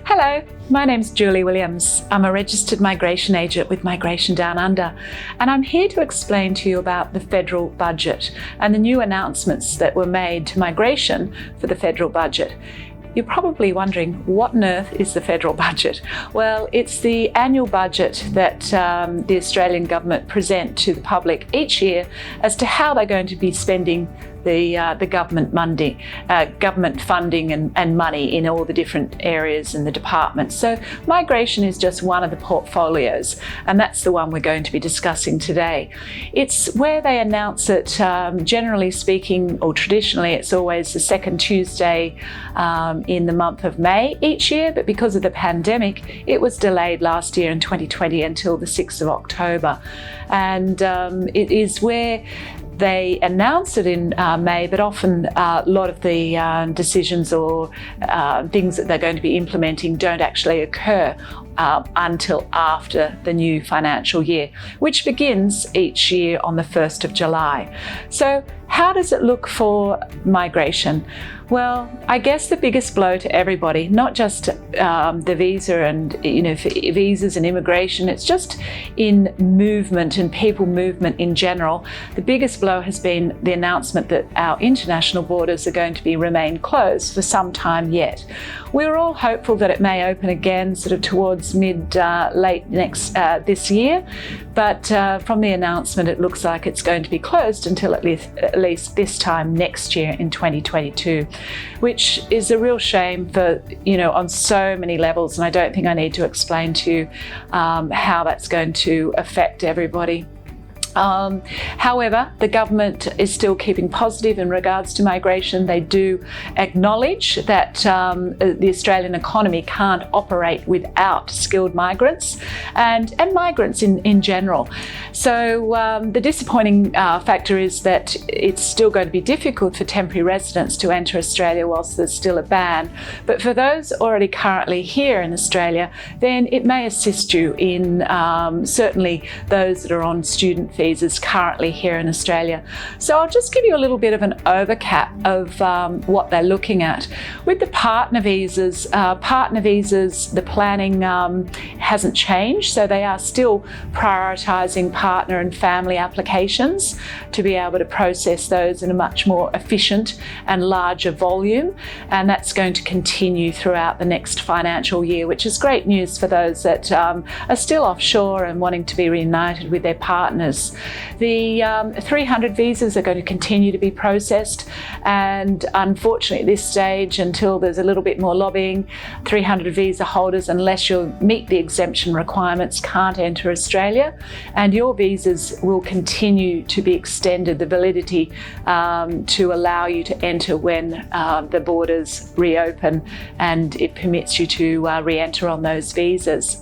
Hello, my name's Julie Williams. I'm a registered migration agent with Migration Downunder, and I'm here to explain to you about the federal budget and the new announcements that were made to migration for the federal budget. You're probably wondering, what on earth is the federal budget? Well, it's the annual budget that the Australian government present to the public each year as to how they're going to be spending the government funding and money in all the different areas and the departments. So migration is just one of the portfolios, and that's the one we're going to be discussing today. It's where they announce it, generally speaking, or traditionally, it's always the second Tuesday in the month of May each year, but because of the pandemic, it was delayed last year in 2020 until the 6th of October. And it is where they announce it in May, but often a lot of the decisions or things that they're going to be implementing don't actually occur until after the new financial year, which begins each year on the 1st of July. So how does it look for migration? Well, I guess the biggest blow to everybody, not just the visa and for visas and immigration, it's just in movement and people movement in general. The biggest blow has been the announcement that our international borders are going to remain closed for some time yet. We're all hopeful that it may open again sort of towards late this year, but from the announcement it looks like it's going to be closed until at least this time next year in 2022, which is a real shame for, on so many levels, and I don't think I need to explain to you how that's going to affect everybody. However, the government is still keeping positive in regards to migration. They do acknowledge that the Australian economy can't operate without skilled migrants and migrants in general. So the disappointing factor is that it's still going to be difficult for temporary residents to enter Australia whilst there's still a ban. But for those already currently here in Australia, then it may assist you in certainly those that are on student visas currently here in Australia. So I'll just give you a little bit of an overcap of what they're looking at. With the partner visas, the planning hasn't changed, so they are still prioritising partner and family applications to be able to process those in a much more efficient and larger volume, and that's going to continue throughout the next financial year, which is great news for those that are still offshore and wanting to be reunited with their partners. The 300 visas are going to continue to be processed, and unfortunately at this stage, until there's a little bit more lobbying, 300 visa holders, unless you meet the exemption requirements, can't enter Australia, and your visas will continue to be extended, the validity to allow you to enter when the borders reopen and it permits you to re-enter on those visas.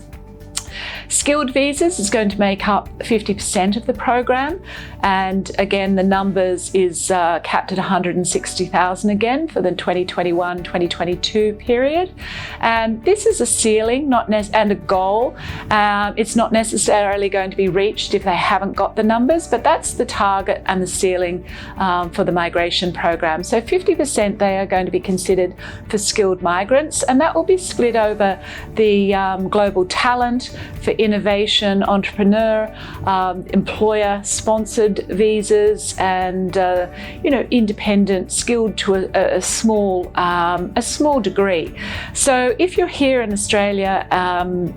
Skilled visas is going to make up 50% of the program, and again the numbers is capped at 160,000 again for the 2021-2022 period, and this is a ceiling and a goal. It's not necessarily going to be reached if they haven't got the numbers, but that's the target and the ceiling for the migration program. So 50% they are going to be considered for skilled migrants, and that will be split over the global talent, for innovation, entrepreneur, employer-sponsored visas, and independent, skilled to a small degree. So if you're here in Australia,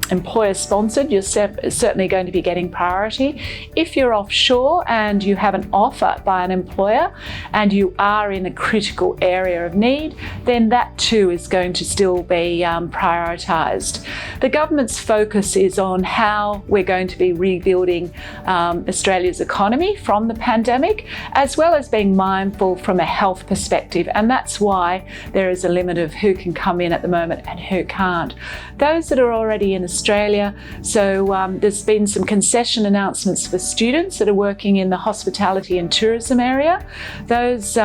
employer-sponsored, you're certainly going to be getting priority. If you're offshore and you have an offer by an employer and you are in a critical area of need, then that too is going to still be prioritised. The government's focus is on how we're going to be rebuilding Australia's economy from the pandemic, as well as being mindful from a health perspective, and that's why there is a limit of who can come in at the moment and who can't. Those that are already in Australia, so there's been some concession announcements for students that are working in the hospitality and tourism area. Those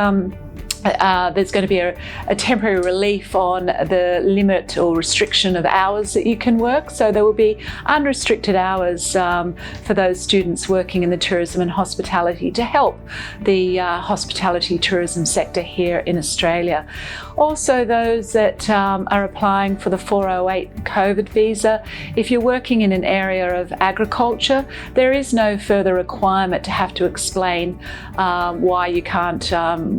there's going to be a temporary relief on the limit or restriction of hours that you can work. So there will be unrestricted hours for those students working in the tourism and hospitality to help the hospitality tourism sector here in Australia. Also, those that are applying for the 408 COVID visa, if you're working in an area of agriculture, there is no further requirement to have to explain why you can't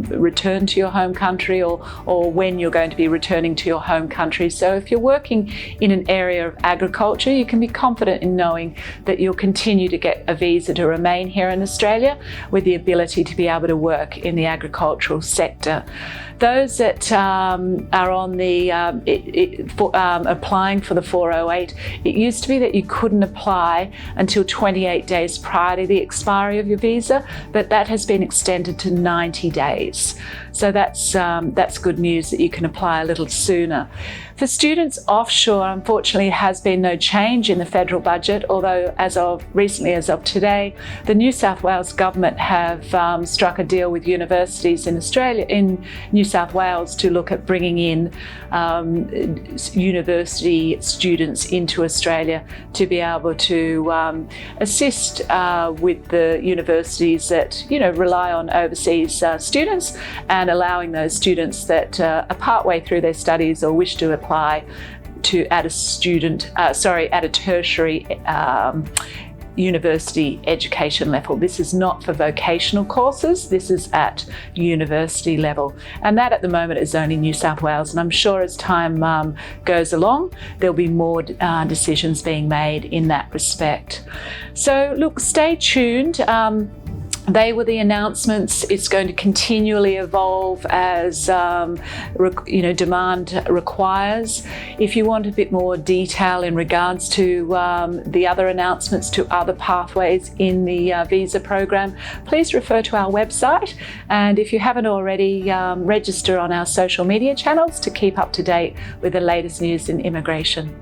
return to your home country or when you're going to be returning to your home country. So if you're working in an area of agriculture, you can be confident in knowing that you'll continue to get a visa to remain here in Australia with the ability to be able to work in the agricultural sector. Those that are on the applying for the 408, it used to be that you couldn't apply until 28 days prior to the expiry of your visa, but that has been extended to 90 days. So that's good news that you can apply a little sooner. For students offshore, unfortunately, has been no change in the federal budget, although recently as of today, the New South Wales government have struck a deal with universities in Australia, in New South Wales, to look at bringing in university students into Australia to be able to assist with the universities that rely on overseas students, and allowing those students that are partway through their studies or wish to apply at a tertiary university education level. This is not for vocational courses, this is at university level. And that at the moment is only New South Wales. And I'm sure as time goes along, there'll be more decisions being made in that respect. So look, stay tuned. They were the announcements. It's going to continually evolve as demand requires. If you want a bit more detail in regards to the other announcements to other pathways in the visa program, please refer to our website. And if you haven't already, register on our social media channels to keep up to date with the latest news in immigration.